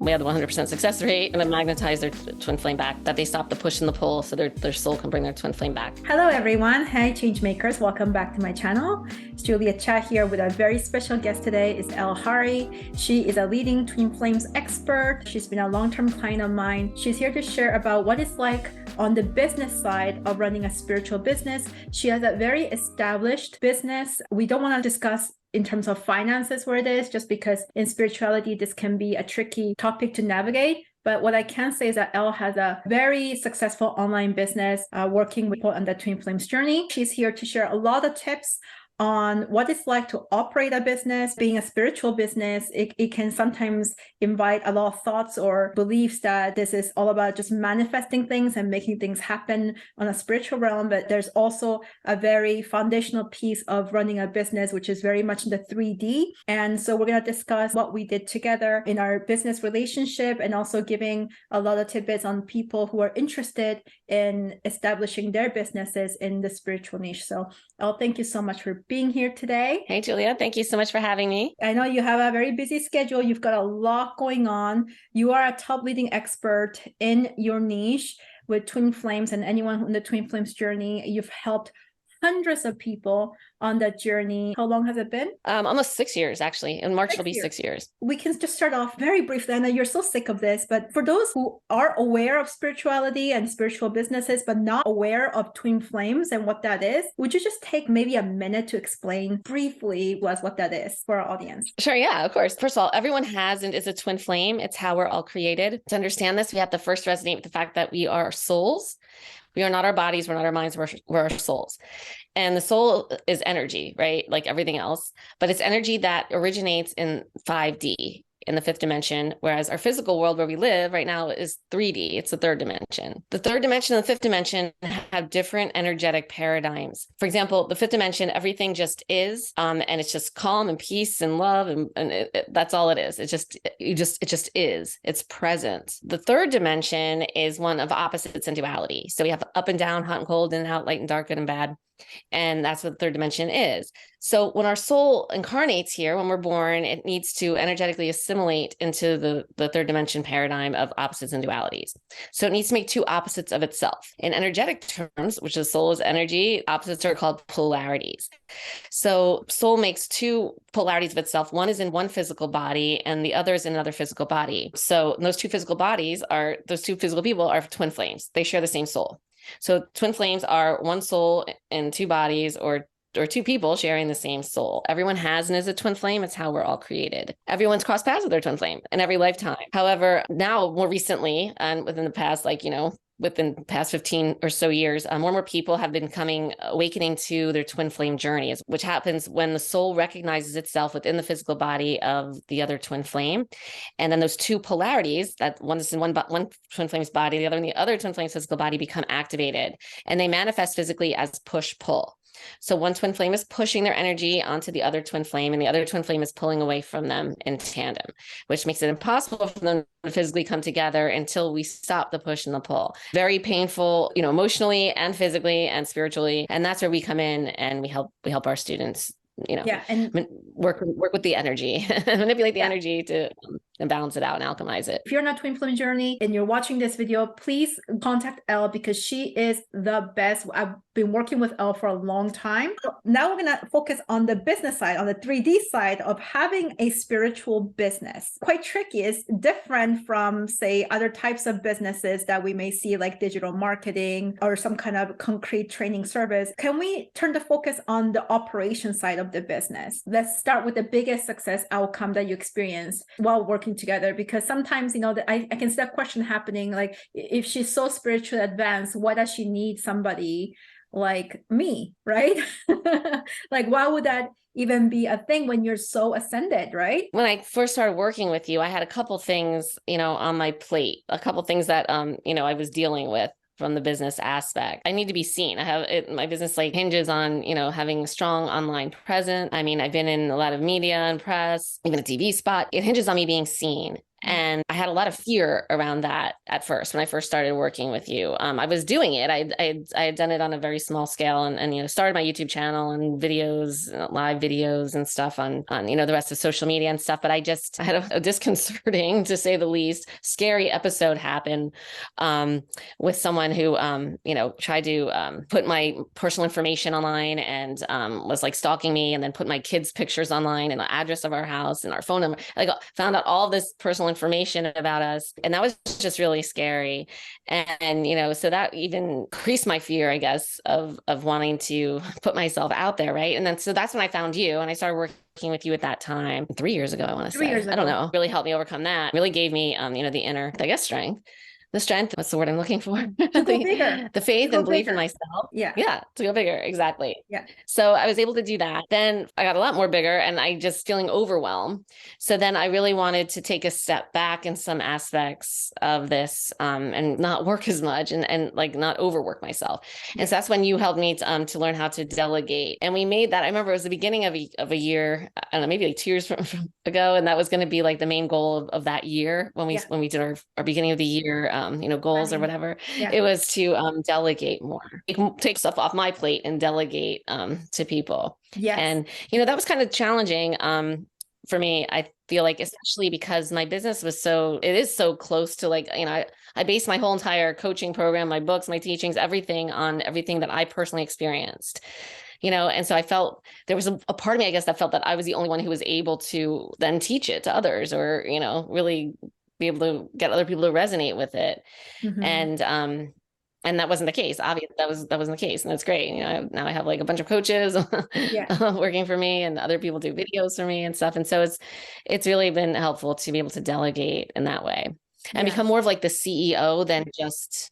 we had the 100% success rate, and then magnetize their twin flame back, that they stop the push and the pull so their soul can bring their twin flame back. Hello everyone. Hi Changemakers. Welcome back to my channel. It's Julia Cha here with a very special guest today. Is Elle Hari. She is a leading twin flames expert. She's been a long-term client of mine. She's here to share about what it's like on the business side of running a spiritual business. She has a very established business. We don't want to discuss in terms of finances where it is, just because in spirituality, this can be a tricky topic to navigate. But what I can say is that Elle has a very successful online business working with people on the Twin Flames journey. She's here to share a lot of tips on what it's like to operate a business. Being a spiritual business, it can sometimes invite a lot of thoughts or beliefs that this is all about just manifesting things and making things happen on a spiritual realm. But there's also a very foundational piece of running a business, which is very much in the 3D. And so we're going to discuss what we did together in our business relationship, and also giving a lot of tidbits on people who are interested in establishing their businesses in the spiritual niche. So Elle, thank you so much for being here today. Hey, Julia. Thank you so much for having me. I know you have a very busy schedule. You've got a lot going on. You are a top leading expert in your niche with Twin Flames, and anyone on the Twin Flames journey. You've helped hundreds of people on that journey. How long has it been? Almost 6 years, actually. In March, it'll be 6 years. We can just start off very briefly. I know you're so sick of this, but for those who are aware of spirituality and spiritual businesses, but not aware of Twin Flames and what that is, would you just take maybe a minute to explain briefly what that is for our audience? Sure, yeah, of course. First of all, everyone has and is a twin flame. It's how we're all created. To understand this, we have to first resonate with the fact that we are souls. We are not our bodies, we're not our minds, we're our souls. And the soul is energy, right? Like everything else, but it's energy that originates in 5D, in the fifth dimension, whereas our physical world where we live right now is 3D. It's the third dimension. The third dimension and the fifth dimension have different energetic paradigms. For example, the fifth dimension, everything just is, and it's just calm and peace and love, and that's all it is. It just is. It's present. The third dimension is one of opposites and duality. So we have up and down, hot and cold, in and out, light and dark, good and bad. And that's what the third dimension is. So when our soul incarnates here, when we're born, it needs to energetically assimilate into the third dimension paradigm of opposites and dualities. So it needs to make two opposites of itself. In energetic terms, which is soul is energy, opposites are called polarities. So soul makes two polarities of itself. One is in one physical body and the other is in another physical body. So those two physical people are twin flames. They share the same soul. So twin flames are one soul and two bodies, or two people sharing the same soul. Everyone has and is a twin flame. It's how we're all created. Everyone's crossed paths with their twin flame in every lifetime. However, now more recently, and within the past, within the past 15 or so years, more and more people have been awakening to their twin flame journeys, which happens when the soul recognizes itself within the physical body of the other twin flame. And then those two polarities, that one is in one twin flame's body, the other in the other twin flame's physical body, become activated. And they manifest physically as push-pull. So one twin flame is pushing their energy onto the other twin flame, and the other twin flame is pulling away from them in tandem, which makes it impossible for them to physically come together until we stop the push and the pull. Very painful, emotionally and physically and spiritually. And that's where we come in and we help our students, and work with the energy, manipulate the energy to and balance it out and alchemize it. If you're on a twin flame journey and you're watching this video, please contact Elle, because she is the best. I've been working with Elle for a long time. So now we're going to focus on the business side, on the 3D side of having a spiritual business. Quite tricky. It's different from, say, other types of businesses that we may see, like digital marketing or some kind of concrete training service. Can we turn the focus on the operation side of the business? Let's start with the biggest success outcome that you experienced while working together, because sometimes I can see that question happening, like, if she's so spiritually advanced, why does she need somebody like me, right? Like, why would that even be a thing when you're so ascended, right? When I first started working with you, I had a couple things on my plate, a couple things that I was dealing with from the business aspect. I need to be seen. My business hinges on, having a strong online presence. I mean, I've been in a lot of media and press, even a TV spot. It hinges on me being seen. And I had a lot of fear around that at first when I first started working with you. I was doing it. I had done it on a very small scale, and started my YouTube channel and videos, live videos and stuff on the rest of social media and stuff. But I had a disconcerting, to say the least, scary episode happen with someone who tried to put my personal information online and was like stalking me, and then put my kids' pictures online and the address of our house and our phone number. Like, found out all this personal information about us, and that was just really scary. And so that even increased my fear, I guess, of wanting to put myself out there, right? And then so that's when I found you, and I started working with you at that time 3 years ago, I want to say. 3 years ago. I don't know, really helped me overcome that. Really gave me the inner, I guess, strength. The strength, what's the word I'm looking for? To go bigger. The faith and belief in myself. Yeah. To go bigger. Exactly. Yeah. So I was able to do that. Then I got a lot more bigger, and I just feeling overwhelmed. So then I really wanted to take a step back in some aspects of this, and not work as much, and like not overwork myself. And so that's when you helped me to learn how to delegate. And we made that, I remember it was the beginning of a year, I don't know, maybe like 2 years ago. And that was going to be like the main goal of that year when we did our beginning of the year, goals or whatever. It was to delegate more, take stuff off my plate and delegate to people. Yes. And that was kind of challenging for me. I feel like, especially because my business it is so close to, like, I base my whole entire coaching program, my books, my teachings, everything on everything that I personally experienced. And so I felt there was a part of me, I guess, that felt that I was the only one who was able to then teach it to others, or really be able to get other people to resonate with it. And that wasn't the case. Obviously, that wasn't the case, and that's great. Now I have like a bunch of coaches working for me, and other people do videos for me and stuff. And so it's really been helpful to be able to delegate in that way and become more of like the CEO than just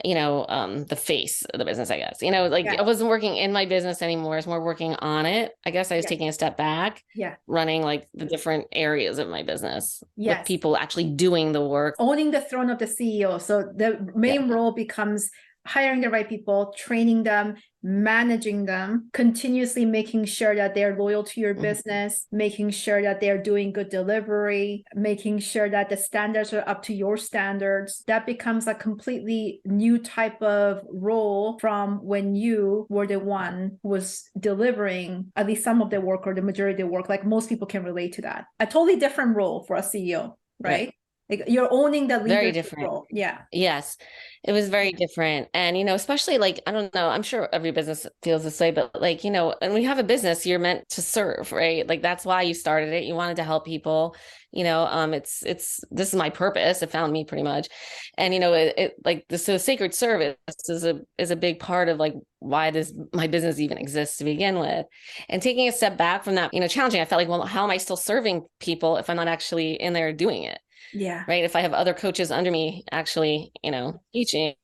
the face of the business, I guess. I wasn't working in my business anymore. I was more working on it. I guess I was taking a step back, running like the different areas of my business with people actually doing the work. Owning the throne of the CEO. So the main role becomes hiring the right people, training them, managing them, continuously making sure that they're loyal to your business, making sure that they're doing good delivery, making sure that the standards are up to your standards. That becomes a completely new type of role from when you were the one who was delivering at least some of the work or the majority of the work. Like, most people can relate to that. A totally different role for a CEO, right? Like, you're owning the leadership role. Yeah. Yes, it was very different. And, especially like, I don't know, I'm sure every business feels this way, but like, and when you have a business, you're meant to serve, right? Like, that's why you started it. You wanted to help people, this is my purpose. It found me pretty much. And, so sacred service is a big part of like why my business even exists to begin with. And taking a step back from that, challenging, I felt like, well, how am I still serving people if I'm not actually in there doing it? Yeah. Right. If I have other coaches under me actually, teaching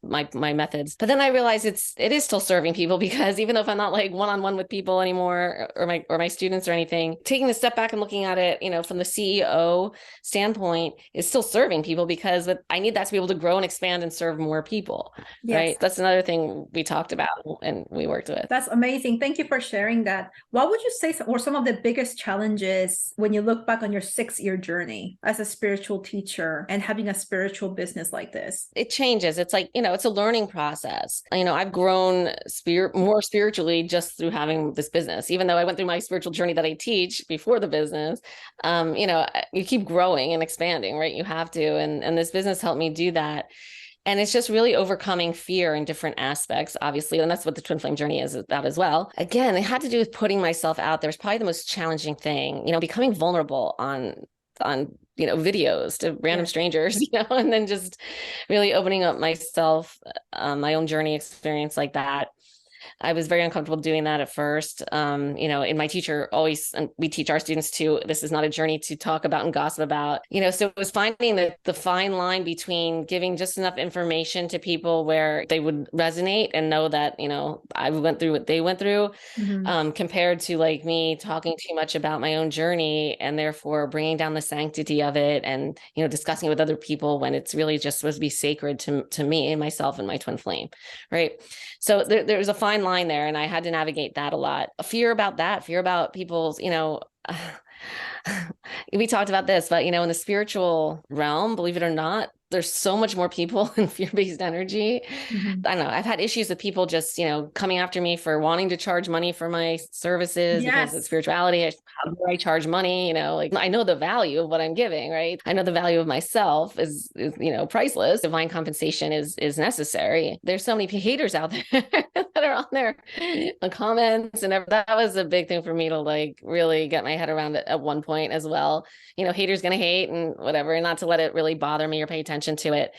my methods. But then I realized it is still serving people, because even though if I'm not like one-on-one with people anymore, or my students or anything, taking a step back and looking at it, from the CEO standpoint, is still serving people, because I need that to be able to grow and expand and serve more people. Yes. Right. That's another thing we talked about and we worked with. That's amazing. Thank you for sharing that. What would you say were some of the biggest challenges when you look back on your 6-year journey as a spiritual teacher and having a spiritual business like this? It changes. It's like, it's a learning process. I've grown more spiritually just through having this business, even though I went through my spiritual journey that I teach before the business. You keep growing and expanding, right? You have to. And this business helped me do that. And it's just really overcoming fear in different aspects, obviously. And that's what the Twin Flame journey is about as well. Again, it had to do with putting myself out there. It's probably the most challenging thing, becoming vulnerable on videos to random strangers, and then just really opening up myself, my own journey experience like that. I was very uncomfortable doing that at first. In my teacher always, and we teach our students too, this is not a journey to talk about and gossip about, so it was finding the fine line between giving just enough information to people where they would resonate and know that, I went through what they went through, compared to like me talking too much about my own journey and therefore bringing down the sanctity of it and, discussing it with other people when it's really just supposed to be sacred to me and myself and my twin flame. Right. So there's a fine line there, and I had to navigate that a lot. Fear about people's, we talked about this, but in the spiritual realm, believe it or not, there's so much more people in fear-based energy. Mhm. I don't know. I've had issues with people just, coming after me for wanting to charge money for my services because it's Yes. spirituality. How do I charge money? Like I know the value of what I'm giving, right? I know the value of myself is priceless. Divine compensation is necessary. There's so many haters out there that are on there on comments and that was a big thing for me to like really get my head around it at one point as well. Haters gonna hate and whatever, and not to let it really bother me or pay attention to it,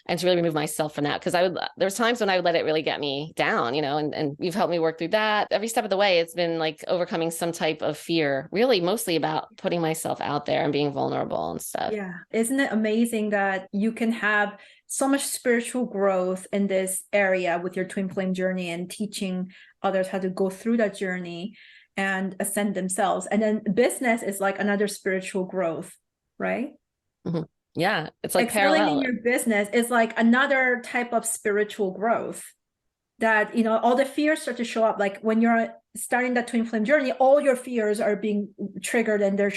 and to really remove myself from that. Because there's times when I would let it really get me down, and you've helped me work through that. Every step of the way, it's been like overcoming some type of fear, really mostly about putting myself out there and being vulnerable and stuff. Yeah. Isn't it amazing that you can have so much spiritual growth in this area with your twin flame journey and teaching others how to go through that journey and ascend themselves. And then business is like another spiritual growth, right? Mm-hmm. Yeah, it's like excelling parallel. in your business is like another type of spiritual growth that all the fears start to show up. Like when you're starting that twin flame journey, all your fears are being triggered and they're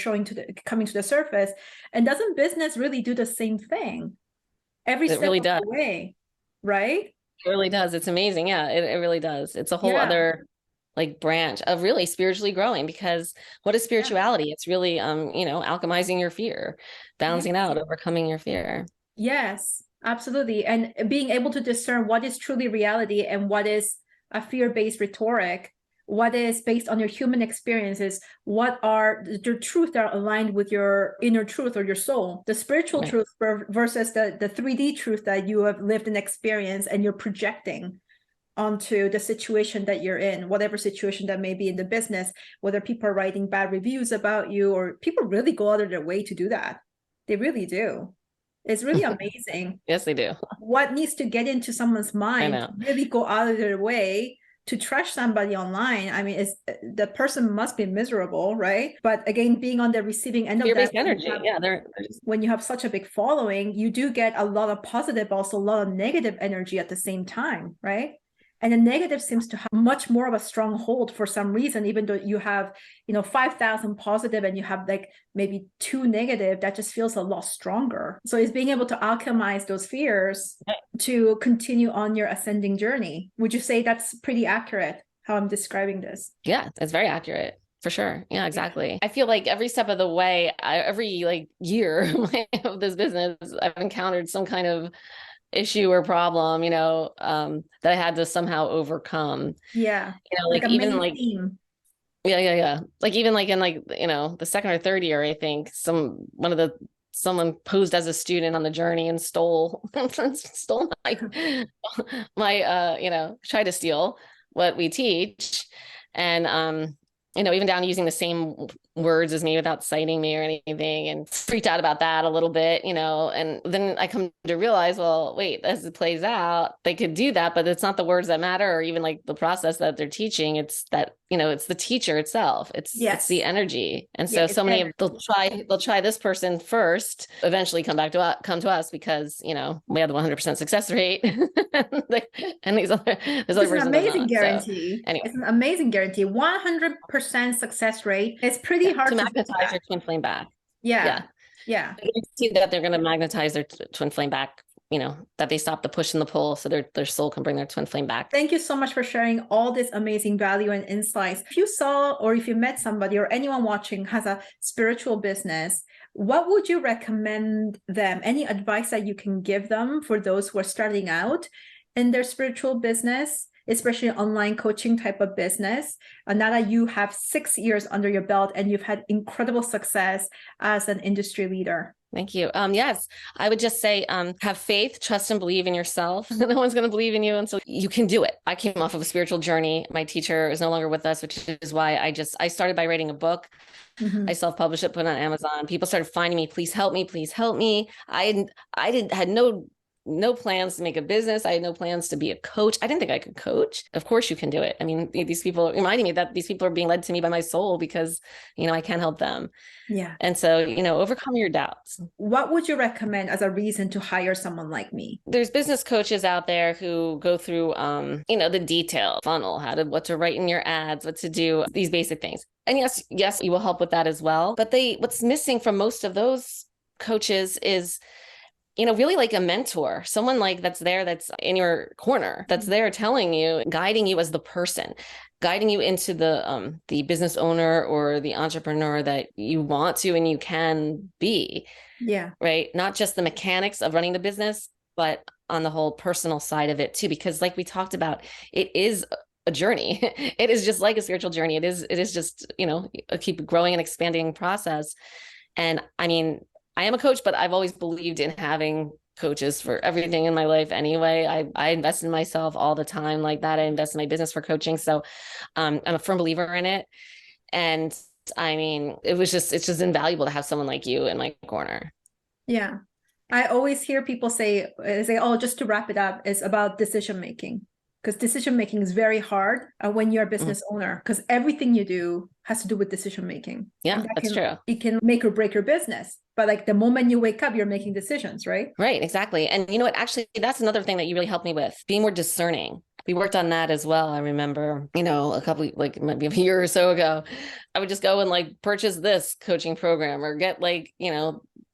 coming to the surface. And doesn't business really do the same thing every It step really of does. the way, right? It really does. It's amazing. Yeah, it really does. It's a whole Yeah. other like branch of really spiritually growing, because what is Yeah. spirituality? It's really alchemizing your fear, balancing it Yes. out, overcoming your fear. Yes, absolutely. And being able to discern what is truly reality and what is a fear-based rhetoric, what is based on your human experiences, what are the truth that are aligned with your inner truth or your soul, the spiritual Right. truth versus the 3D truth that you have lived and experienced and you're projecting onto the situation that you're in, whatever situation that may be in the business, whether people are writing bad reviews about you, or people really go out of their way to do that. They really do. It's really amazing Yes, they do. what needs to get into someone's I mind to know. really go out of their way to trash somebody online. I mean, the person must be miserable, right? But again, being on the receiving end of that, Fear-based energy. Yeah, they're just... when you have such a big following, you do get a lot of positive, also a lot of negative energy at the same time, right? And the negative seems to have much more of a strong hold for some reason, even though you have 5,000 positive and you have like maybe 2 negative, that just feels a lot stronger. So it's being able to alchemize those fears to continue on your ascending journey. Would you say that's pretty accurate how I'm describing this? Yeah, it's very accurate. For sure. Yeah, exactly. I feel like every step of the way, every like year of this business, I've encountered some kind of issue or problem, that I had to somehow overcome. Yeah. Like Like a even main like, theme. yeah. Like even like in like, the second or third year, I think someone posed as a student on the journey and stole my tried to steal what we teach. And even down using the same words as me without citing me or anything, and freaked out about that a little bit, and then I come to realize, well, wait, as it plays out, they could do that, but it's not the words that matter, or even like the process that they're teaching. It's that, it's the teacher itself. It's the energy. And so, Yeah, many of they'll try this person first, eventually come to us because, we have the 100% success rate. And there's other it's an amazing guarantee. So, anyway. It's an amazing guarantee. 100% success rate. It's pretty hard to to magnetize their twin flame back. Yeah. You see that they're going to magnetize their twin flame back, that they stop the push and the pull, so their soul can bring their twin flame back. Thank you so much for sharing all this amazing value and insights. If you saw or if you met somebody or anyone watching has a spiritual business, what would you recommend them? Any advice that you can give them for those who are starting out in their spiritual business, especially online coaching type of business? Now that you have 6 years under your belt and you've had incredible success as an industry leader. Thank you. Yes, I would just say, have faith, trust, and believe in yourself. No one's going to believe in you until you can do it. I came off of a spiritual journey. My teacher is no longer with us, which is why I started by writing a book. Mm-hmm. I self-published it, put it on Amazon. People started finding me. Please help me. Please help me. I had no no plans to make a business. I had no plans to be a coach. I didn't think I could coach. Of course you can do it. I mean, these people reminding me that these people are being led to me by my soul because, I can help them. Yeah. And so, overcome your doubts. What would you recommend as a reason to hire someone like me? There's business coaches out there who go through, the detail funnel, what to write in your ads, what to do, these basic things. And yes, you will help with that as well. But what's missing from most of those coaches is, really like a mentor, someone like that's there, that's in your corner, that's there telling you, guiding you as the person, guiding you into the business owner or the entrepreneur that you want to and you can be. Yeah. Right. Not just the mechanics of running the business, but on the whole personal side of it too, because like we talked about, it is a journey. It is just like a spiritual journey. It is just, a keep growing and expanding process. And I mean, I am a coach, but I've always believed in having coaches for everything in my life anyway. I invest in myself all the time like that. I invest in my business for coaching. So I'm a firm believer in it. And I mean, it's just invaluable to have someone like you in my corner. Yeah. I always hear people say, oh, just to wrap it up, it's about decision making. Because decision making is very hard when you're a business owner, because everything you do has to do with decision making. Yeah, that's true. It can make or break your business. But like the moment you wake up, you're making decisions, right? Right, exactly. And you know what? Actually, that's another thing that you really helped me with, being more discerning. We worked on that as well. I remember, a couple, like maybe a year or so ago, I would just go and like purchase this coaching program or get like,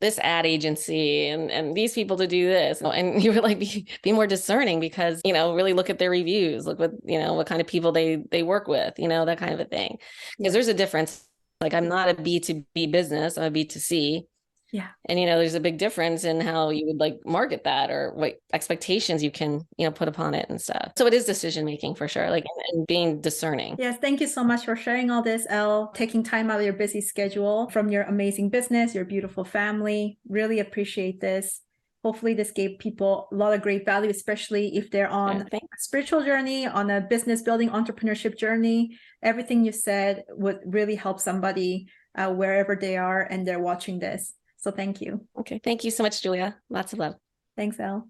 this ad agency and these people to do this. And you would like be more discerning because, really look at their reviews, look what kind of people they work with, that kind of a thing. Because there's a difference. Like I'm not a B2B business, I'm a B2C. Yeah. And, there's a big difference in how you would like market that or what expectations you can, put upon it and stuff. So it is decision making for sure, like and being discerning. Yes. Thank you so much for sharing all this, Elle, taking time out of your busy schedule from your amazing business, your beautiful family. Really appreciate this. Hopefully this gave people a lot of great value, especially if they're on a spiritual journey, on a business building, entrepreneurship journey. Everything you said would really help somebody wherever they are and they're watching this. So thank you. Okay. Thank you so much, Julia. Lots of love. Thanks, Elle.